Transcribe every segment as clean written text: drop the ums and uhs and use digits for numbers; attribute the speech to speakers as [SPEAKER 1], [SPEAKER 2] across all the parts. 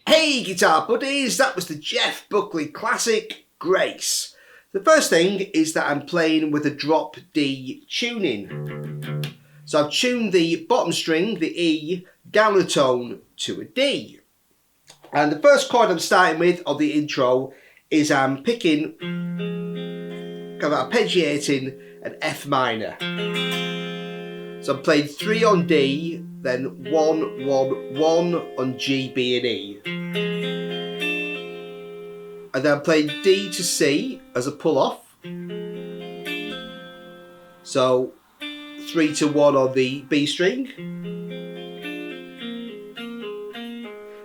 [SPEAKER 1] Hey guitar buddies, that was the Jeff Buckley classic Grace. The first thing is that I'm playing with a drop D tuning. So I've tuned the bottom string, the E, down a tone to a D. And the first chord I'm starting with on the intro is I'm picking, kind of arpeggiating an F minor. So I'm playing 3 on D, then 1, 1, 1 on G, B and E. And then I'm playing D to C as a pull off. So 3 to 1 on the B string.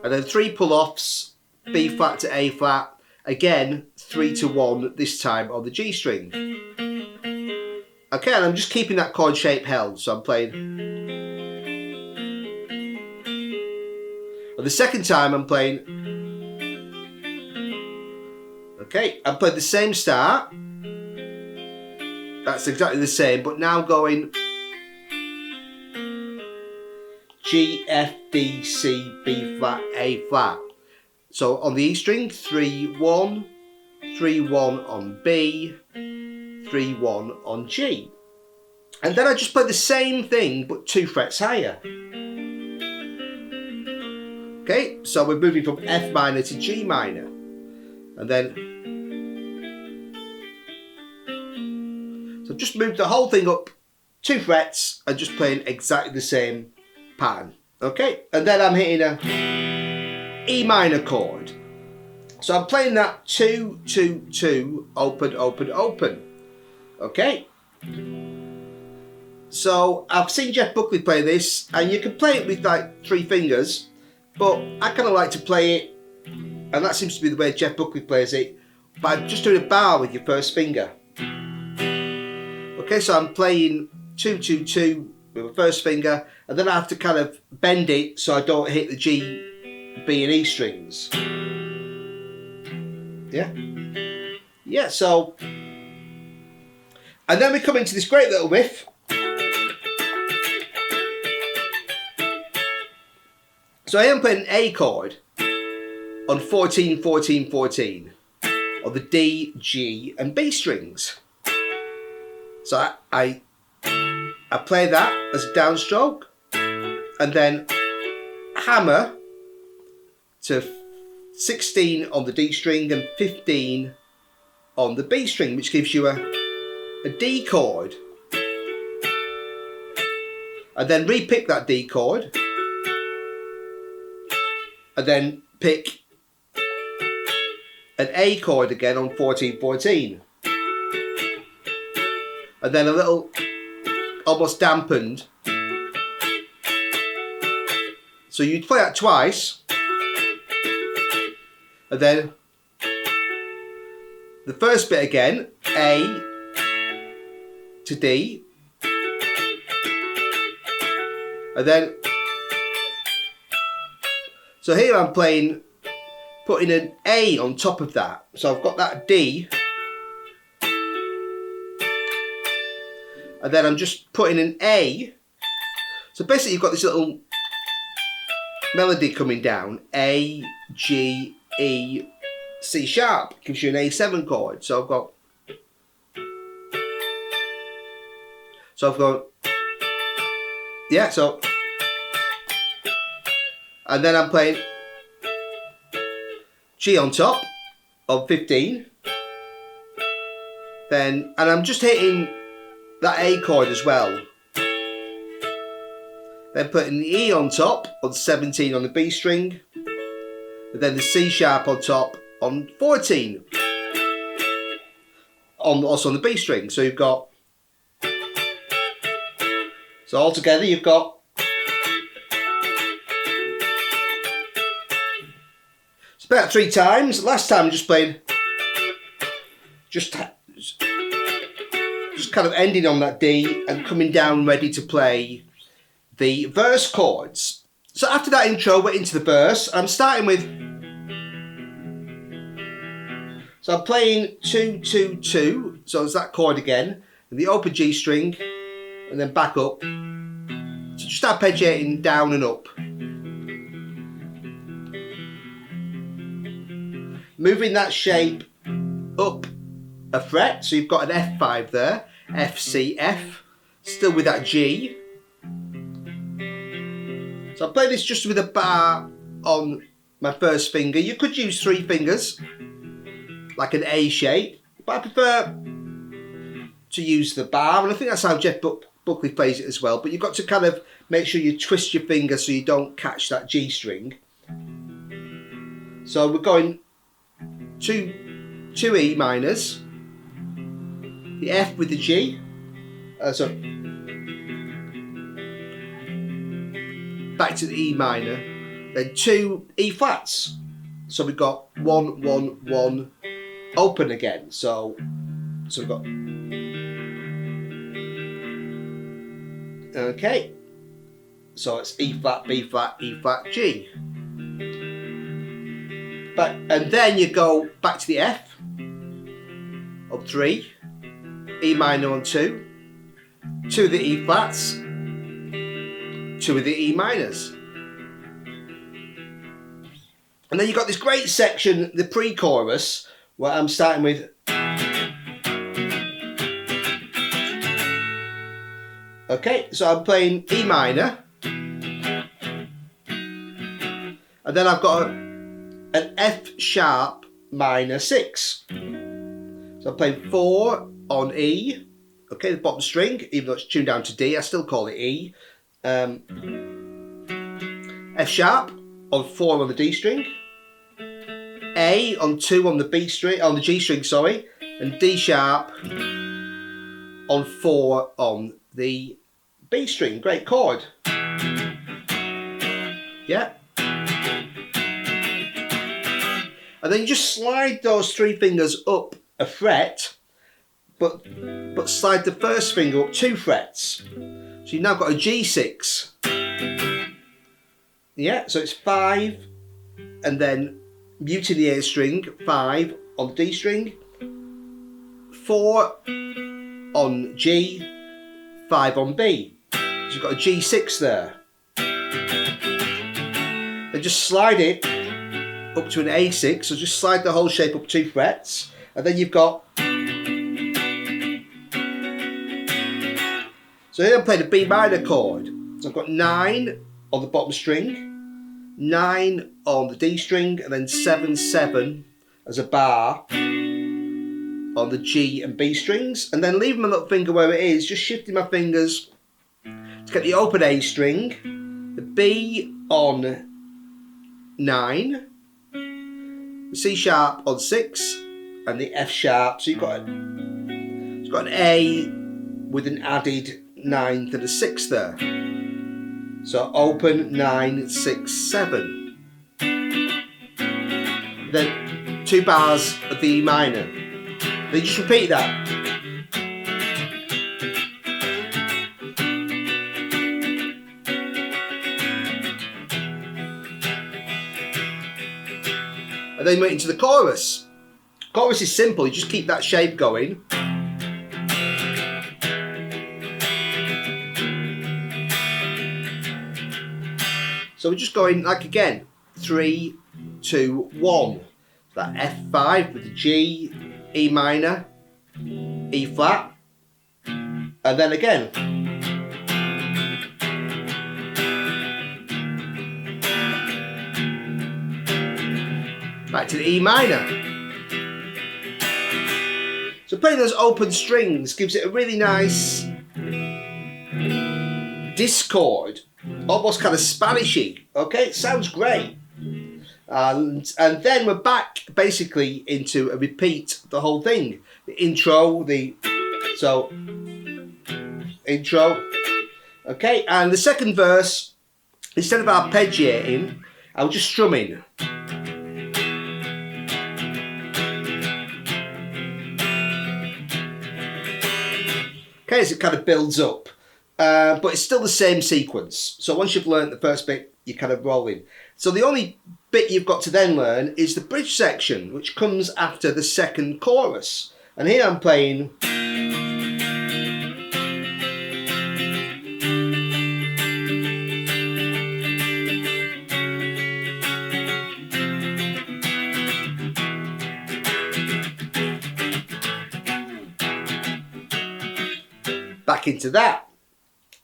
[SPEAKER 1] And then 3 pull offs, B flat to A flat. Again, 3 to 1 this time on the G string. Okay, and I'm just keeping that chord shape held. So I'm playing. And the second time I'm playing. Okay, I'm playing the same start. That's exactly the same, but now going G, F, D, C, B flat, A flat. So on the E string, 3, 1, 3, 1 on B, 3, 1 on G. And then I just play the same thing, but 2 frets higher. Okay, so we're moving from F minor to G minor. And then, so just move the whole thing up 2 frets and just playing exactly the same pattern. Okay, and then I'm hitting a E minor chord. So I'm playing that 2, 2, 2, open, open, open. Okay. So I've seen Jeff Buckley play this, and you can play it with like 3 fingers, but I kind of like to play it, and that seems to be the way Jeff Buckley plays it, by just doing a bar with your first finger. Okay, so I'm playing 2, 2, 2 with my first finger, and then I have to kind of bend it so I don't hit the G, B and E strings. Yeah? Yeah, so, and then we come into this great little riff. So I am playing an A chord on 14, 14, 14 on the D, G and B strings. So I play that as a downstroke and then hammer to 16 on the D string and 15 on the B string, which gives you a D chord. And then repick that D chord and then pick an A chord again on 14, 14. And then a little, almost dampened. So you'd play that twice. And then the first bit again, A to D, And then, so here I'm putting an A on top of that. So I've got that D, and then I'm just putting an A. So basically you've got this little melody coming down, A, G, E, C sharp, gives you an A7 chord. So I've got, yeah, so, and then I'm playing G on top of 15, then, and I'm just hitting that A chord as well. Then putting the E on top on 17 on the B string, and then the C sharp on top on 14, also on the B string. So you've got, so altogether you've got, it's about 3 times. Last time I just played, just kind of ending on that D and coming down ready to play the verse chords. So after that intro, we're into the verse. I'm starting with, so I'm playing 2, 2, 2. So it's that chord again, and the open G string, and then back up. So just arpeggiating down and up. Moving that shape up a fret, so you've got an F5 there, F, C, F, still with that G. So I play this just with a bar on my first finger. You could use 3 fingers, like an A shape, but I prefer to use the bar, and I think that's how Jeff Buckley plays it as well. But you've got to kind of make sure you twist your finger so you don't catch that G string. So we're going 2 E minors, the F with the G, back to the E minor, then 2 E flats. So we've got 1, 1, 1, open again. So we've got, okay. So it's E flat, B flat, E flat, G. And then you go back to the F of 3, E minor on 2, 2 of the E flats, 2 of the E minors. And then you've got this great section, the pre-chorus, where I'm starting with, okay, so I'm playing E minor, and then I've got an F sharp minor 6. So I'm playing 4 on E, okay, the bottom string, even though it's tuned down to D, I still call it E. F sharp on 4 on the D string, A on 2 on the B string, on the G string, sorry, and D sharp on 4 on the B string. Great chord. Yeah. And then you just slide those 3 fingers up a fret, but slide the first finger up 2 frets. So you've now got a G6. Yeah, so it's 5, and then muting the A string, 5 on the D string, 4 on G, 5 on B. So you've got a G6 there. Then just slide it up to an A6, so just slide the whole shape up 2 frets, and then you've got, so here I'm playing a B minor chord. So I've got 9 on the bottom string, 9 on the D string, and then 7, 7 as a bar on the G and B strings, and then leaving my little finger where it is, just shifting my fingers to get the open A string, the B on 9, the C sharp on 6, and the F sharp. So you've got it's got an A with an added 9th and a 6th there. So open 9, 6, 7. Then 2 bars of the E minor. Then you just repeat that. then we're into the chorus. Chorus is simple, you just keep that shape going. So we're just going like again, 3, 2, 1. That F5 with the G, E minor, E flat, and then again. Back to the E minor. So playing those open strings gives it a really nice discord, almost kind of Spanishy. Okay, it sounds great. And then we're back basically into a repeat the whole thing. The intro, intro. Okay, and the second verse, instead of arpeggiating, I'll just strum in. Okay, as it kind of builds up. But it's still the same sequence. So once you've learned the first bit, you're kind of rolling. So the only bit you've got to then learn is the bridge section, which comes after the second chorus. And here I'm playing. Back into that.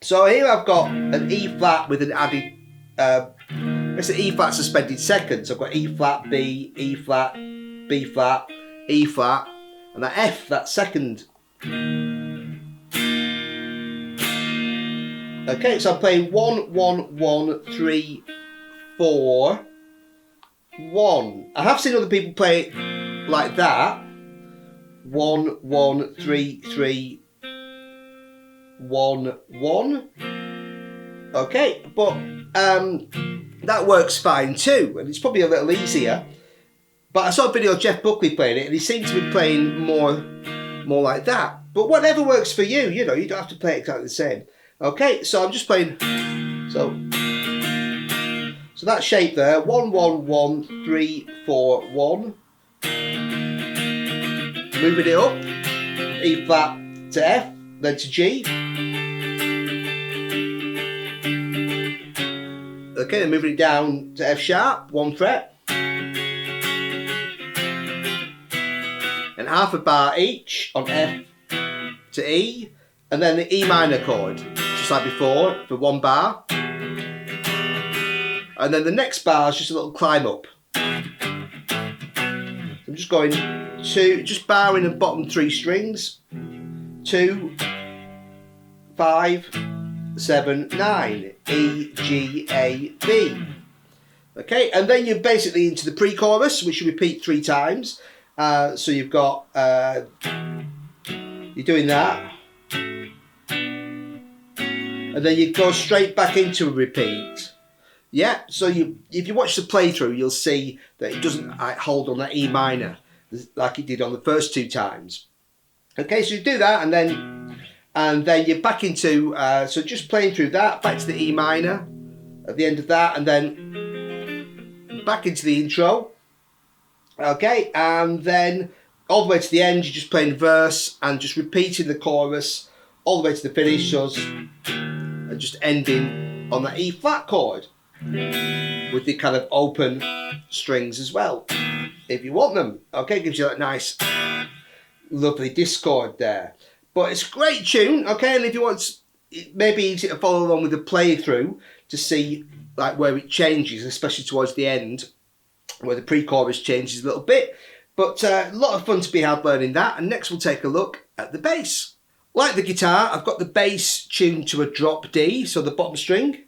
[SPEAKER 1] So here I've got an E flat with an added, it's an E flat suspended second. So I've got E flat, B, E flat, B flat, E flat, and that F, that second. Okay, so I'm playing 1, 1, 1, 3, 4, 1. I have seen other people play it like that. 1, 1, 3, 3, 1, 1. Okay, but that works fine too, and it's probably a little easier. But I saw a video of Jeff Buckley playing it, and he seemed to be playing more like that. But whatever works for you, you know, you don't have to play exactly the same. Okay, so I'm just playing. So that shape there, 1, 1, 1, 3, 4, 1. Moving it up, E flat to F, then to G. Okay, then moving it down to F sharp, 1 fret. And half a bar each on F to E. And then the E minor chord, just like before, for 1 bar. And then the next bar is just a little climb up. So I'm just going just barring the bottom 3 strings. 2, 5, 7, 9, E, G, A, B. Okay, and then you're basically into the pre-chorus, which you repeat 3 times. So you've got, you're doing that. And then you go straight back into a repeat. Yeah, so if you watch the playthrough, you'll see that it doesn't hold on that E minor like it did on the first 2 times. Okay, so you do that, and then you're back into, so just playing through that, back to the E minor at the end of that, and then back into the intro. Okay, and then all the way to the end, you're just playing verse and just repeating the chorus all the way to the finish, so and just ending on that E flat chord with the kind of open strings as well, if you want them. Okay, gives you that nice, lovely discord there. But it's a great tune, okay, and if you want, it may be easy to follow along with the playthrough to see like where it changes, especially towards the end, where the pre-chorus changes a little bit. But a lot of fun to be had learning that. And next we'll take a look at the bass. Like the guitar, I've got the bass tuned to a drop D, so the bottom string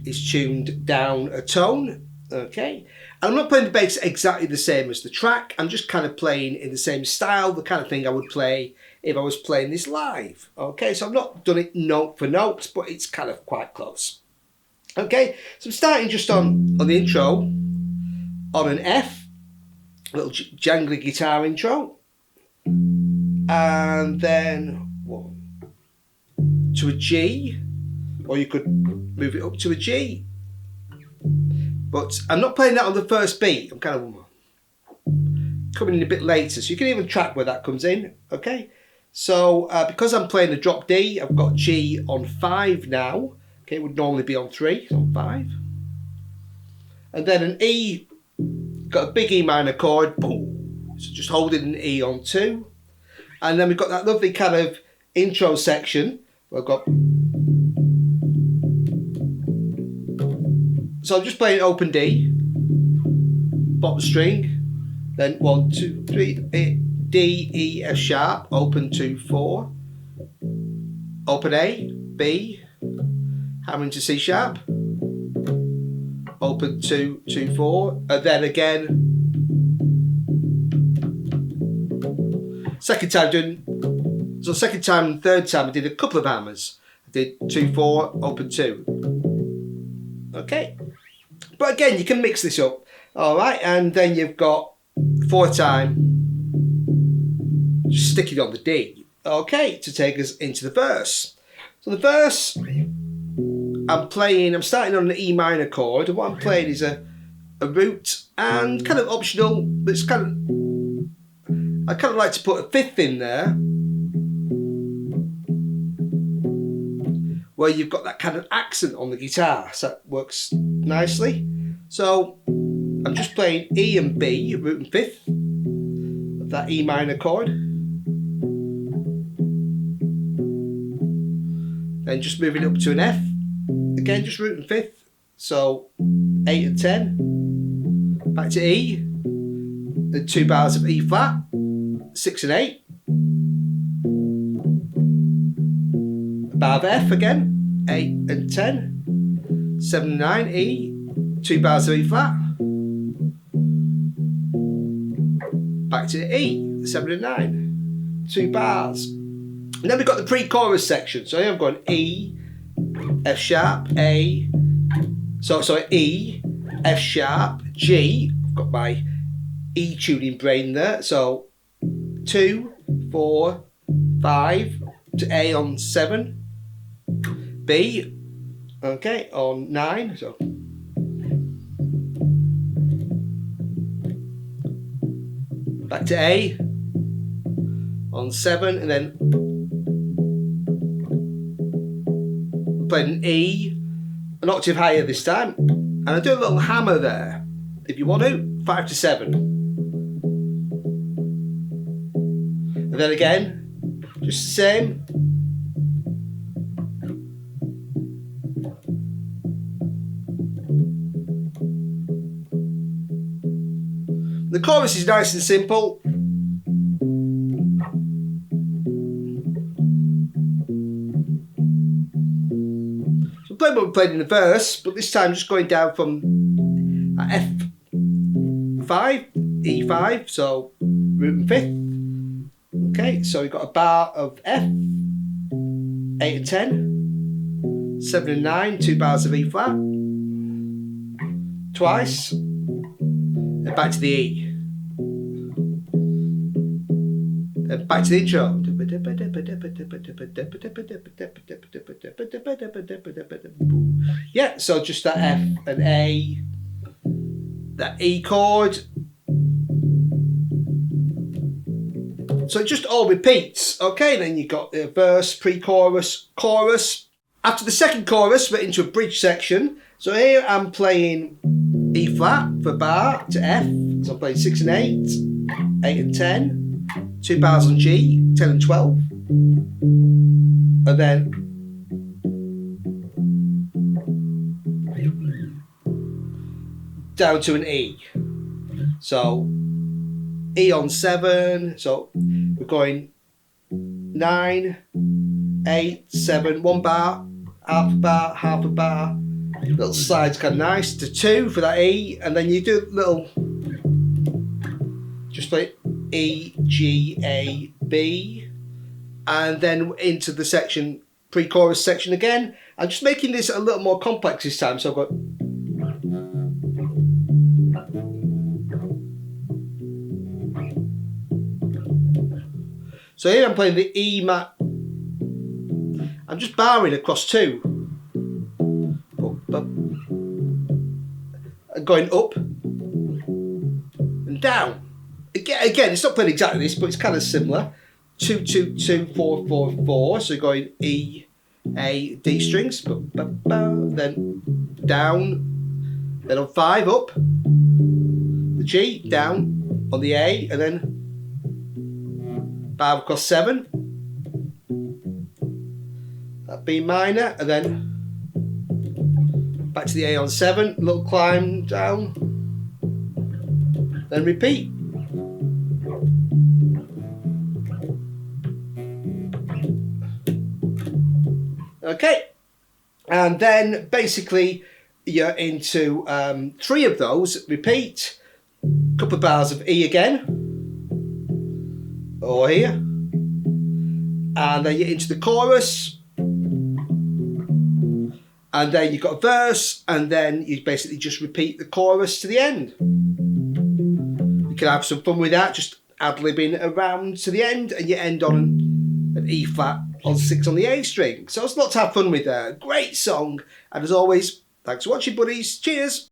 [SPEAKER 1] is tuned down a tone, okay? And I'm not playing the bass exactly the same as the track, I'm just kind of playing in the same style, the kind of thing I would play if I was playing this live, okay? So I've not done it note for note, but it's kind of quite close. Okay, so I'm starting just on the intro, on an F, a little jangly guitar intro, and then to a G, or you could move it up to a G. But I'm not playing that on the first beat. I'm kind of coming in a bit later, so you can even track where that comes in, okay? So because I'm playing the drop D, I've got G on 5 now. Okay, it would normally be on 3, so on 5. And then an E, got a big E minor chord, boom. So just holding an E on 2. And then we've got that lovely kind of intro section where I've got... So I'm just playing open D, bottom string, then 1, 2, 3, D, E, F sharp, open 2, 4, open A, B, hammer into C sharp, open 2, 2, 4, and then again, second time and third time I did a couple of hammers. I did 2, 4, open 2. Okay, but again you can mix this up. Alright, and then you've got 4th time, just stick it on the D, okay, to take us into the verse. So the verse, I'm starting on an E minor chord, and what I'm playing is a root, and kind of optional, but it's kind of, I kind of like to put a 5th in there, where you've got that kind of accent on the guitar, so that works nicely. So I'm just playing E and B, root and 5th, of that E minor chord. Then just moving up to an F, again just root and 5th, so 8 and 10, back to E, then 2 bars of E flat, 6 and 8, a bar of F again, 8 and 10, 7 and 9, E, 2 bars of E flat, back to E, 7 and 9, 2 bars. And then we've got the pre-chorus section. So here I'm going E, F sharp, A, E, F sharp, G. I've got my E tuning brain there. So 2, 4, 5 to A on 7, B, okay, on 9. So back to A on 7, and then playing an E, an octave higher this time, and I do a little hammer there if you want to, 5 to 7, and then again just the same, the chorus is nice and simple. Playing what we played in the verse, but this time just going down from F5, E5, so root and 5th. Okay, so we've got a bar of F, 8 and 10, 7 and 9, 2 bars of E flat, twice, and back to the E. Then back to the intro. Yeah, so just that F and A, that E chord. So it just all repeats. Okay, then you got the verse, pre-chorus, chorus. After the second chorus, we're into a bridge section. So here I'm playing E flat for bar to F. So I'm playing 6 and 8, 8 and 10. 2 bars on G, 10 and 12, and then down to an E. So E on 7, so we're going 9, 8, 7, 1 bar, half a bar, half a bar, little slides kind of nice, to 2 for that E, and then you do little, just play E, G, A, B, and then into the section, pre-chorus section again. I'm just making this a little more complex this time, so I've got so here I'm playing the E mat. I'm just barring across 2. Going up and down. Again, it's not playing exactly this, but it's kind of similar. 2, 2, 2, 4, 4, 4. So going E, A, D strings, then down, then on 5 up, the G, down on the A, and then 5 across 7, that B minor, and then back to the A on 7, little climb down, then repeat. Okay, and then basically you're into 3 of those, repeat, couple of bars of E again, or here, and then you're into the chorus, and then you've got a verse, and then you basically just repeat the chorus to the end. You can have some fun with that, just ad-libbing around to the end, and you end on an E flat on 6 on the A string. So it's a lot to have fun with there. Great song, and as always, thanks for watching, buddies. Cheers.